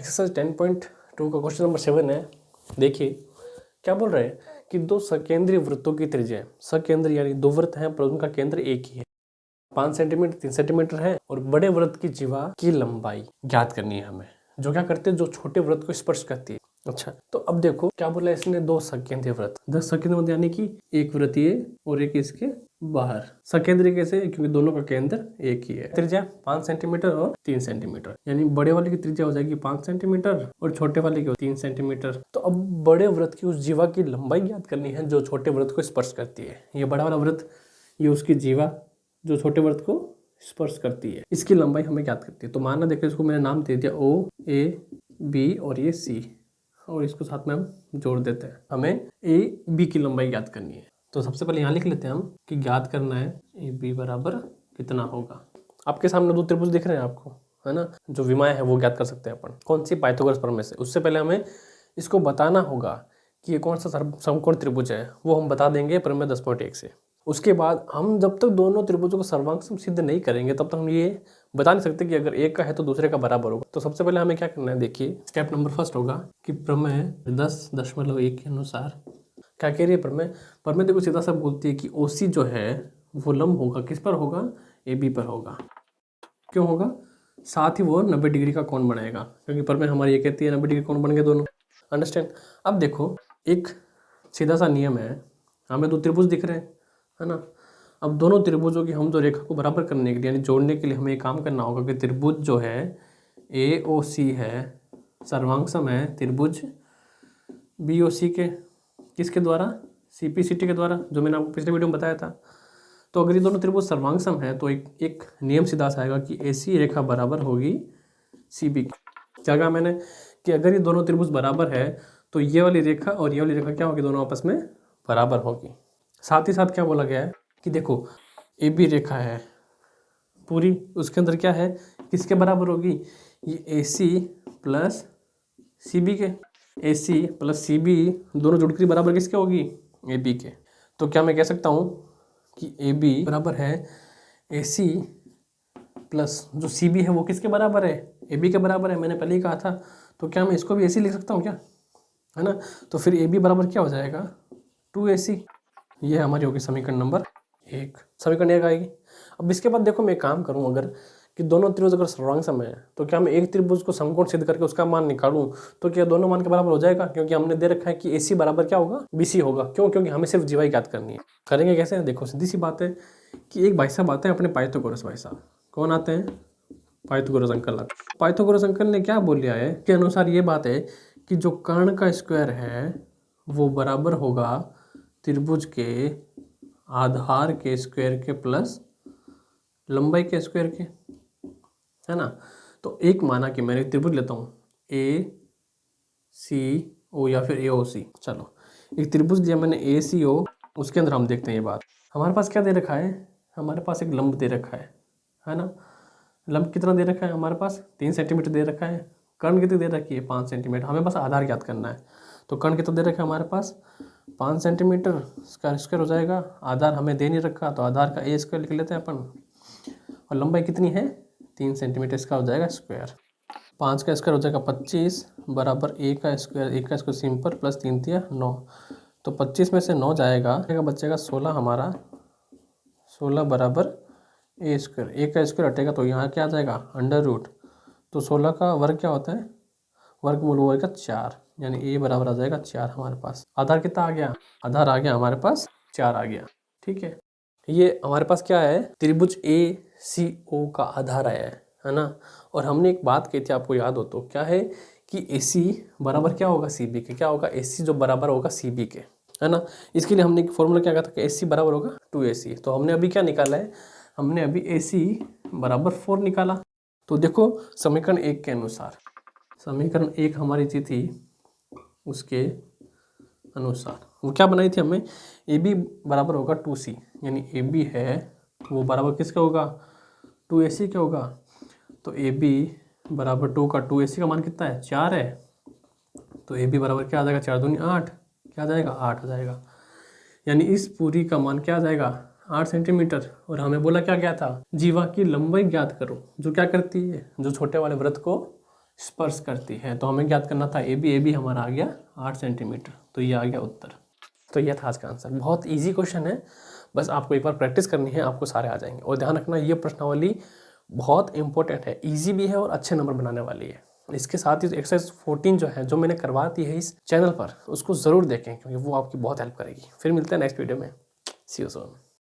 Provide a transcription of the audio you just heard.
Exercise 10.2 का question number 7 है। देखिए क्या बोल रहे हैं कि दो सकेंद्रीय वृत्तों की त्रिज्या, सकेंद्रीय यानी दो वृत्त हैं पर उनका केंद्र एक ही है, 5 सेंटीमीटर 3 सेंटीमीटर है और बड़े वृत्त की जीवा की लंबाई ज्ञात करनी है हमें, जो क्या करते हैं जो छोटे वृत्त को स्पर्श करती है। अच्छा, तो अब देखो क्या बोला है इसने, दो सकेंद्रीय वृत्त, 10 सकेंद्रीय वृत्त यानी कि एक वृत्त ये और एक इसके बाहर। सकेंद्रीय कैसे, क्योंकि दोनों का केंद्र एक ही है। त्रिज्या 5 सेंटीमीटर और 3 सेंटीमीटर, यानी बड़े वाले की त्रिज्या हो जाएगी 5 सेंटीमीटर और छोटे वाले की 3 सेंटीमीटर। तो अब बड़े वृत्त की उस जीवा की लंबाई ज्ञात करनी है जो छोटे वृत्त को स्पर्श करती है। ये बड़ा वाला वृत्त, ये उसकी जीवा जो छोटे वृत्त को स्पर्श करती है, इसकी लंबाई हमें ज्ञात करती है। तो मानना देखो इसको मैंने नाम दे दिया O, A, B और ये C, और इसको साथ में हम जोड़ देते हैं। हमें A, B की लंबाई ज्ञात करनी है। तो सबसे पहले यहाँ लिख लेते हैं हम कि ज्ञात करना है AB बराबर कितना होगा। आपके सामने दो त्रिभुज दिख रहे हैं आपको, है ना, जो विमाएं है वो ज्ञात कर सकते हैं अपन। कौन सी, पाइथागोरस प्रमेय से। उससे पहले हमें इसको बताना होगा कि ये कौन सा समकोण त्रिभुज है, वो हम बता देंगे प्रमेय 10.1 से। उसके बाद हम जब तक दोनों त्रिभुजों को सर्वांग सिद्ध नहीं करेंगे तब तक हम ये बता नहीं सकते कि अगर एक का है तो दूसरे का बराबर होगा। तो सबसे पहले हमें क्या करना है, देखिए स्टेप नंबर फर्स्ट होगा कि प्रमेय 10.1 के अनुसार क्या कह रही है प्रमेय। प्रमेय देखो सीधा सा बोलती है कि OC जो है वो लंब होगा, किस पर होगा, AB पर होगा। क्यों होगा, साथ ही वो 90 डिग्री का कोण बनाएगा, क्योंकि प्रमेय हमारी ये कहती है 90 डिग्री कोण बन गए दोनों। अंडरस्टैंड। अब देखो एक सीधा सा नियम है, हमें दो त्रिभुज दिख रहे हैं, है ना। अब दोनों त्रिभुजों की हम जो रेखा को बराबर करने के लिए यानी जोड़ने के लिए हमें एक काम करना होगा कि त्रिभुज जो है AOC है सर्वांगसम है त्रिभुज BOC के, किसके द्वारा, CPCT के द्वारा, जो मैंने आपको पिछले वीडियो में बताया था। तो अगर ये दोनों त्रिभुज सर्वांगसम है तो एक नियम सीधा सा आएगा कि AC रेखा बराबर होगी CB की। क्या कहा मैंने कि अगर ये दोनों त्रिभुज बराबर है तो ये वाली रेखा और ये वाली रेखा क्या होगी, दोनों आपस में बराबर होगी। साथ ही साथ क्या बोला गया है कि देखो AB रेखा है पूरी, उसके अंदर क्या है, किसके बराबर होगी, ये AC प्लस CB के। AC प्लस CB दोनों जुड़कर बराबर किसके होगी, AB के। तो क्या मैं कह सकता हूँ कि AB बराबर है AC प्लस जो CB है वो किसके बराबर है, AB के बराबर है, मैंने पहले ही कहा था। तो क्या मैं इसको भी AC लिख सकता हूँ क्या, है ना। तो फिर AB बराबर क्या हो जाएगा, 2AC। ये हमारी होगी समीकरण नंबर 1, समीकरण 1 आएगी। अब इसके बाद देखो मैं एक काम करूँ, अगर कि दोनों त्रिभुज अगर सर्वांगसम है तो क्या मैं एक त्रिभुज को समकोण सिद्ध करके उसका मान निकालूं तो क्या दोनों मान के बराबर हो जाएगा, क्योंकि हमने दे रखा है कि AC बराबर क्या होगा, BC होगा। क्यों, क्योंकि हमें सिर्फ जीवाई ज्ञात करनी है। करेंगे कैसे, देखो सीधी सी बात है कि एक भाई साहब आते हैं अपने पाइथागोरस भाई साहब। कौन आते हैं, पाइथागोरस अंकल आते हैं। पाइथागोरस अंकल ने क्या बोल लिया है के अनुसार ये बात है कि जो कर्ण का स्क्वायर है वो बराबर होगा त्रिभुज के आधार के स्क्वायर के प्लस लंबाई के स्क्वायर के, है ना। तो एक माना कि मैंने त्रिभुज लेता हूँ ACO या फिर AOC। चलो एक त्रिभुज लिया मैंने ACO, उसके अंदर हम देखते हैं ये बात। हमारे पास क्या दे रखा है, हमारे पास एक लंब दे रखा है ना। लंब कितना दे रखा है, हमारे पास 3 सेंटीमीटर दे रखा है। कर्ण कितनी दे रखी है, 5 सेंटीमीटर। हमें बस आधार ज्ञात करना है। तो कर्ण कितना दे रखा है हमारे पास, 5 सेंटीमीटर, इसका स्क्वायर हो जाएगा। आधार हमें दे नहीं रखा तो आधार का A स्क्वायर लिख लेते हैं अपन। और लंबाई कितनी है, 3 सेंटीमीटर, इसका हो जाएगा स्क्वायर। 5 का स्क्वायर हो जाएगा 25 बराबर A का स्क्वायर सिंपल प्लस 3 तिया 9। तो 25 में से 9 जाएगा, बचेगा 16 हमारा, 16 बराबर A स्क्वायर। A का स्क्वायर हटेगा तो यहाँ क्या आ जाएगा, अंडर रूट। तो 16 का वर्ग क्या होता है, वर्गमूल वर्ग का 4, यानी A बराबर आ जाएगा 4 हमारे पास। आधार कितना आ गया, आधार आ गया हमारे पास 4 आ गया। ठीक है, ये हमारे पास क्या है, त्रिभुज ACO का आधार आया है ना। और हमने एक बात कही थी, आपको याद हो तो, क्या है कि AC बराबर क्या होगा CB के। क्या होगा, AC जो बराबर होगा CB के, है ना। इसके लिए हमने एक फॉर्मूला क्या कहा था कि AC बराबर होगा 2AC। तो हमने अभी क्या निकाला है, हमने अभी AC बराबर 4 निकाला। तो देखो समीकरण 1 के अनुसार, समीकरण 1 हमारी चीज थी, उसके अनुसार वो क्या बनाई थी हमें, AB बराबर होगा 2C, यानी AB है वो बराबर किसका होगा, 2AC क्या होगा। तो AB बराबर 2 का 2AC का मान कितना है, 4 है। तो AB बराबर क्या आ जाएगा, 4 दूनी 8, क्या आ जाएगा, 8 आ जाएगा। यानी इस पूरी का मान क्या आ जाएगा, 8 सेंटीमीटर। और हमें बोला क्या गया था, जीवा की लंबाई ज्ञात करो, जो क्या करती है, जो छोटे वाले वृत्त को स्पर्श करती है। तो हमें याद करना था ए बी हमारा आ गया 8 सेंटीमीटर, तो ये आ गया उत्तर। तो ये था आज का आंसर। बहुत इजी क्वेश्चन है, बस आपको एक बार प्रैक्टिस करनी है, आपको सारे आ जाएंगे। और ध्यान रखना ये प्रश्नावली बहुत इंपॉर्टेंट है, इजी भी है और अच्छे नंबर बनाने वाली है। इसके साथ ही एक्सरसाइज 14 जो है, जो मैंने करवा दी है इस चैनल पर, उसको ज़रूर देखें क्योंकि वो आपकी बहुत हेल्प करेगी। फिर मिलते हैं नेक्स्ट वीडियो में। सी यू सून।